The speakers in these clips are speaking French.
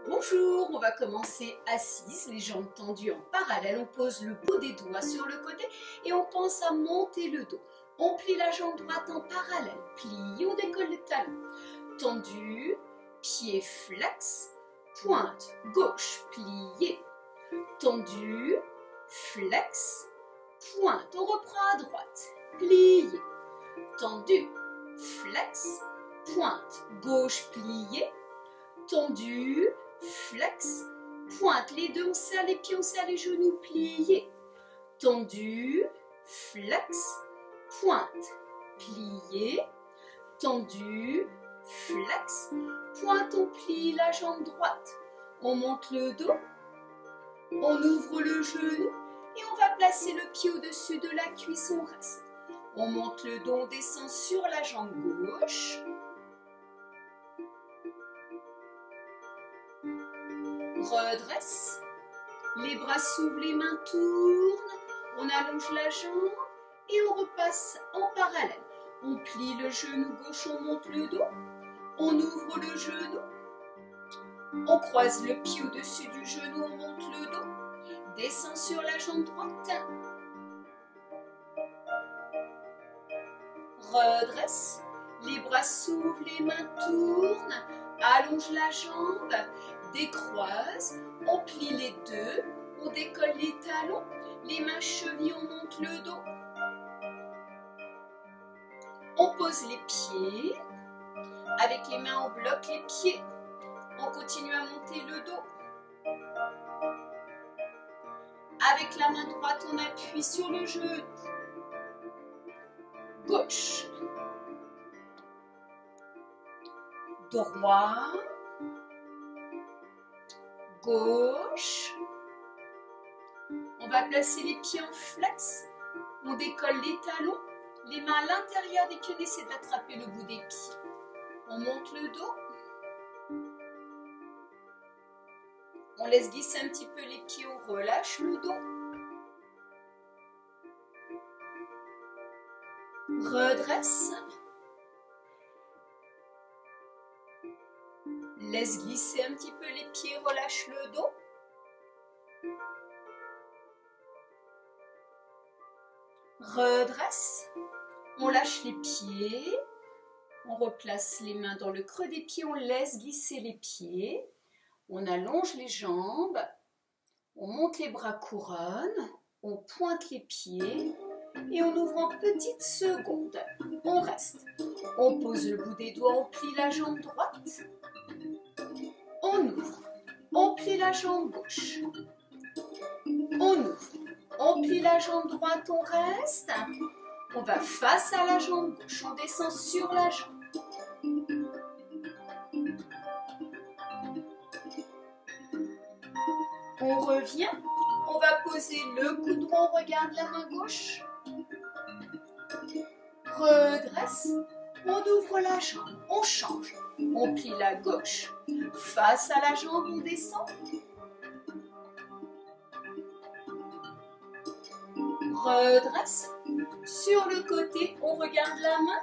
Bonjour, on va commencer assise, les jambes tendues en parallèle. On pose le bout des doigts sur le côté et on pense à monter le dos. On plie la jambe droite en parallèle, plie, on décolle les talons. Tendu, pied flex, pointe gauche, plié. Tendu, flex, pointe, on reprend à droite, plié. Tendu, flex, pointe gauche, plié. Tendu, flex, pointe, les deux, on serre les pieds, on serre les genoux, pliés. Tendu, flex, pointe, plié. Tendu, flex, pointe, on plie la jambe droite. On monte le dos, on ouvre le genou et on va placer le pied au-dessus de la cuisse, on reste. On monte le dos, on descend sur la jambe gauche. Redresse, les bras s'ouvrent, les mains tournent, on allonge la jambe et on repasse en parallèle. On plie le genou gauche, on monte le dos, on ouvre le genou, on croise le pied au-dessus du genou, on monte le dos, descend sur la jambe droite. Redresse, les bras s'ouvrent, les mains tournent, allonge la jambe, décroise, on plie les deux, on décolle les talons, les mains chevilles, on monte le dos. On pose les pieds, avec les mains on bloque les pieds, on continue à monter le dos. Avec la main droite, on appuie sur le genou. Gauche, droit, gauche. On va placer les pieds en flex, on décolle les talons, les mains à l'intérieur des pieds, on essaie d'attraper le bout des pieds. On monte le dos, on laisse glisser un petit peu les pieds, on relâche le dos. Redresse. Laisse glisser un petit peu les pieds, relâche le dos. Redresse. On lâche les pieds. On replace les mains dans le creux des pieds. On laisse glisser les pieds. On allonge les jambes. On monte les bras couronne. On pointe les pieds. Et on ouvre en petites secondes. On reste. On pose le bout des doigts. On plie la jambe droite. On ouvre, on plie la jambe gauche, on ouvre, on plie la jambe droite, on reste, on va face à la jambe gauche, on descend sur la jambe. On revient, on va poser le coude droit, on regarde la main gauche, redresse, on ouvre la jambe, on change, on plie la gauche, face à la jambe, on descend. Redresse. Sur le côté, on regarde la main.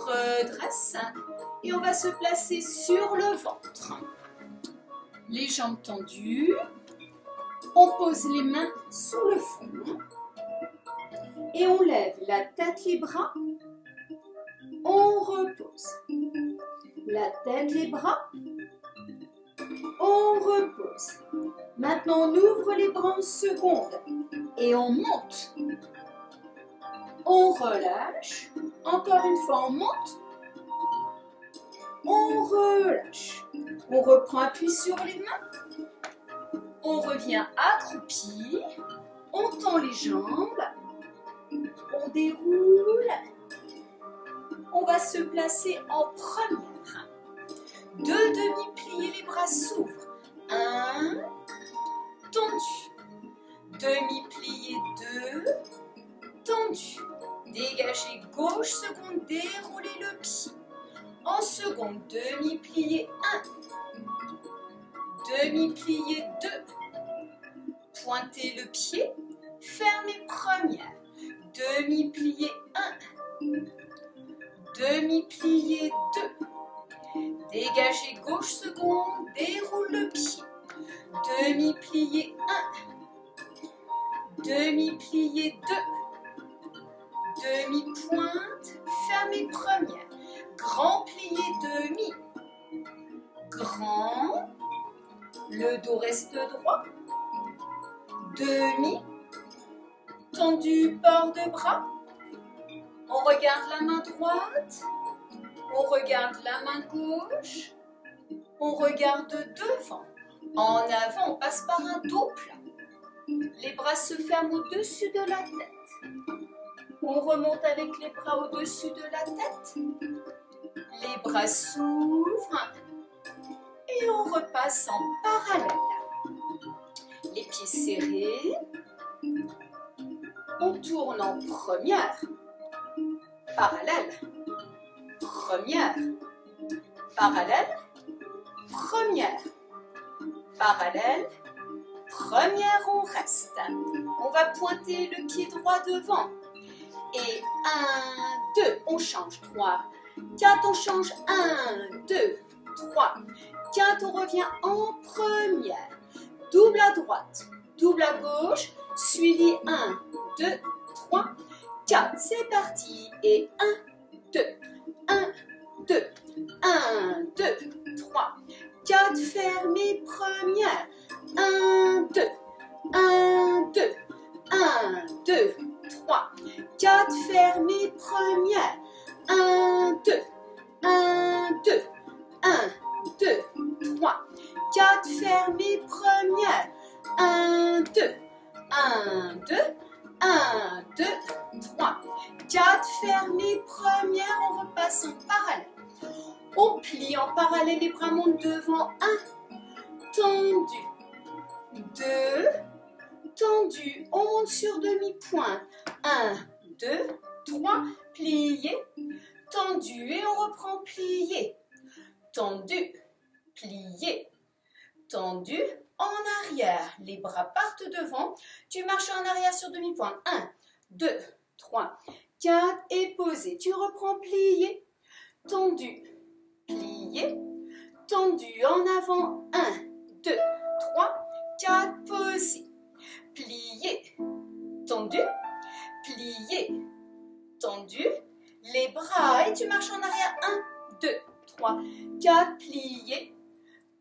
Redresse. Et on va se placer sur le ventre. Les jambes tendues. On pose les mains sous le front. Et on lève la tête, les bras. On repose. La tête, les bras. On repose. Maintenant, on ouvre les bras en seconde. Et on monte. On relâche. Encore une fois, on monte. On relâche. On reprend appui sur les mains. On revient accroupi. On tend les jambes. On déroule. On va se placer en première. Deux demi-pliés, les bras s'ouvrent. Un, tendu. Demi-plié, deux, tendu. Dégagez gauche, seconde, déroulez le pied. En seconde, demi-plié, un. Demi-plié, deux. Pointez le pied, fermez première. Demi-plié, un. Demi-plié, deux. dégagez gauche seconde, déroule le pied. Demi-plié 1, demi-plié 2, demi-pointe, fermez première. Grand plié demi, grand, le dos reste droit, demi, tendu bord de bras, on regarde la main droite, on regarde la main gauche, on regarde devant, en avant, on passe par un dos plat, les bras se ferment au-dessus de la tête, on remonte avec les bras au-dessus de la tête, les bras s'ouvrent et on repasse en parallèle. Les pieds serrés. On tourne en première, parallèle, première, parallèle, première, parallèle, première, on reste. On va pointer le pied droit devant. Et 1, 2, on change, 3, 4, on change, 1, 2, 3, 4, on revient en première, double à droite, double à gauche, suivi 1, 2, 3, 4, c'est parti, et 1, 2, 1, 2, 1, 2, 3, 4, fermez première, 1, 2, 1, 2, 1, 2, 3, 4, fermez première, 1, 2, 1, 2, 1, 2, 3, 4, fermez première, 1, 2, 1, 2, 1, 2, 3, 4, fermez première, on repasse en parallèle. On plie en parallèle, les bras montent devant, 1, tendu, 2, tendu, on monte sur demi-pointe, 1, 2, 3, plié, tendu et on reprend plié, tendu, plié, tendu, en arrière, les bras partent devant, tu marches en arrière sur demi-pointe, 1, 2, 3, 4 et posé, tu reprends plié, tendu, plié, tendu, en avant, 1, 2, 3, 4, posé, plié, tendu, plié, tendu, les bras et tu marches en arrière, 1, 2, 3, 4, plié,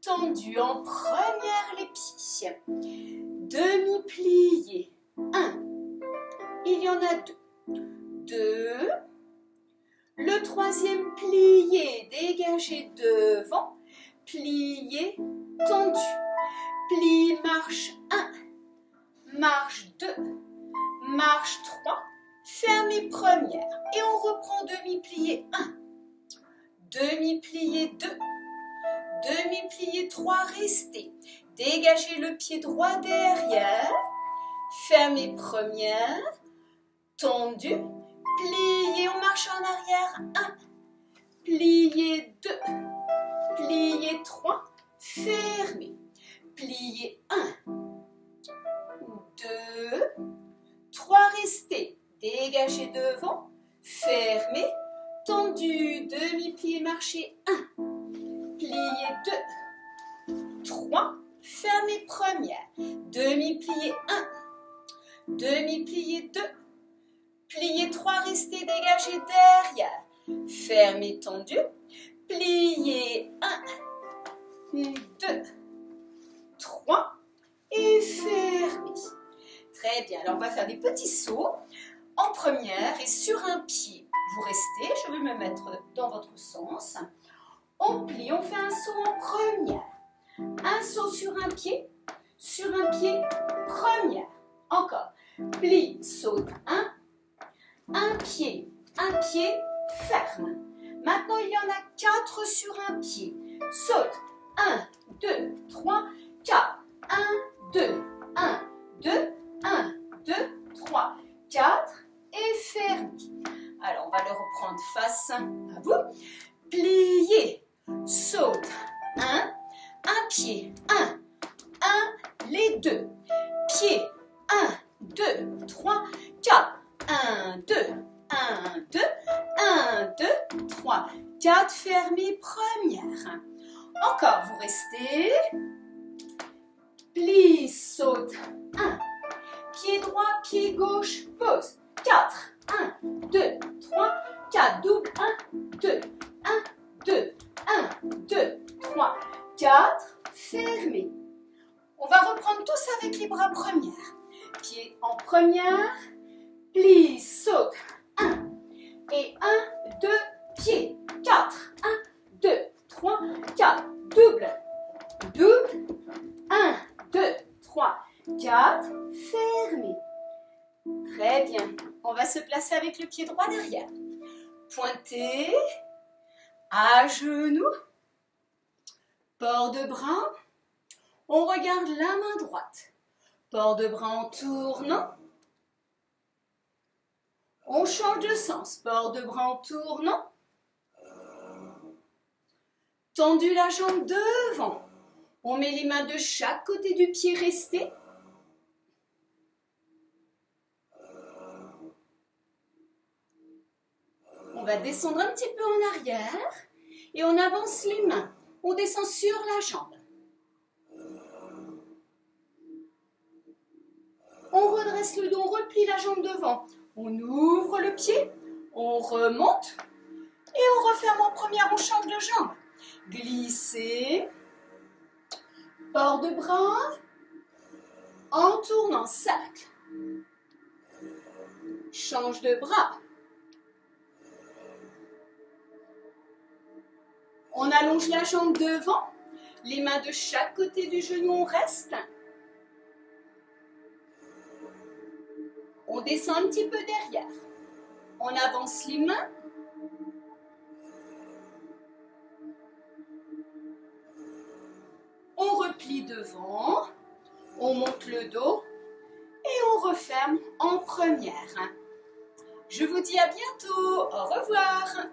tendu, en première les pieds, demi-plié, 1, il y en a 2, 2, le troisième plié, dégagé devant, plié, tendu, plie, marche 1, marche 2, marche 3, fermez première et on reprend demi-plié 1, demi-plié 2, demi-plié 3, restez, dégagez le pied droit derrière, fermez première, tendu, plié, on marche en arrière, 1, plié 2, plié 3, fermez, plié 1, 2, 3, restez, dégagez devant, fermez, tendu, demi-plié, marchez 1, plié 2, 3, fermez première, demi-plié 1, demi-plié 2, plié 3, restez, dégagez derrière, fermez, tendu, plié 1, 2, 3 et fermez. Très bien, alors on va faire des petits sauts en première et sur un pied. Vous restez, je vais me mettre dans votre sens. On plie, on fait un saut en première. Un saut sur un pied, première. Encore. Plie, saute, un pied, ferme. Maintenant, il y en a 4 sur un pied. Saute, 1, 2, 3, 4. 1, 2, 1, 2, 1, 2, 3, 4 et ferme. Alors, on va le reprendre face à vous. Pliez, saute, un pied, 1, les 2, pieds, 1, 2, 3, 4, 1, 2, 1, 2, 1, 2, 3, 4, fermez série première. Encore, vous restez. Plie, saute. 1. Pied droit, pied gauche, pose. 4. 1, 2, 3, 4. Double. 1, 2, 1, 2, 1, 2, 3, 4. Fermez. On va reprendre tous avec les bras première. Pied en première. Plie, saute. 1. Et 1, 2, pied. 4. 1, 2, 3, 4. Double. Double. 1, 2, 3, 4. Fermez. Très bien. On va se placer avec le pied droit derrière. Pointez. À genoux. Port de bras. On regarde la main droite. Port de bras en tournant. On change de sens. Port de bras en tournant. Tendu la jambe devant. On met les mains de chaque côté du pied resté. On va descendre un petit peu en arrière et on avance les mains. On descend sur la jambe. On redresse le dos, on replie la jambe devant. On ouvre le pied, on remonte et on referme en première, on change de jambe. Glissez, port de bras, en tournant, cercle. Change de bras. On allonge la jambe devant, les mains de chaque côté du genou, on reste. On descend un petit peu derrière. On avance les mains. On replie devant. On monte le dos. Et on referme en première. Je vous dis à bientôt. Au revoir.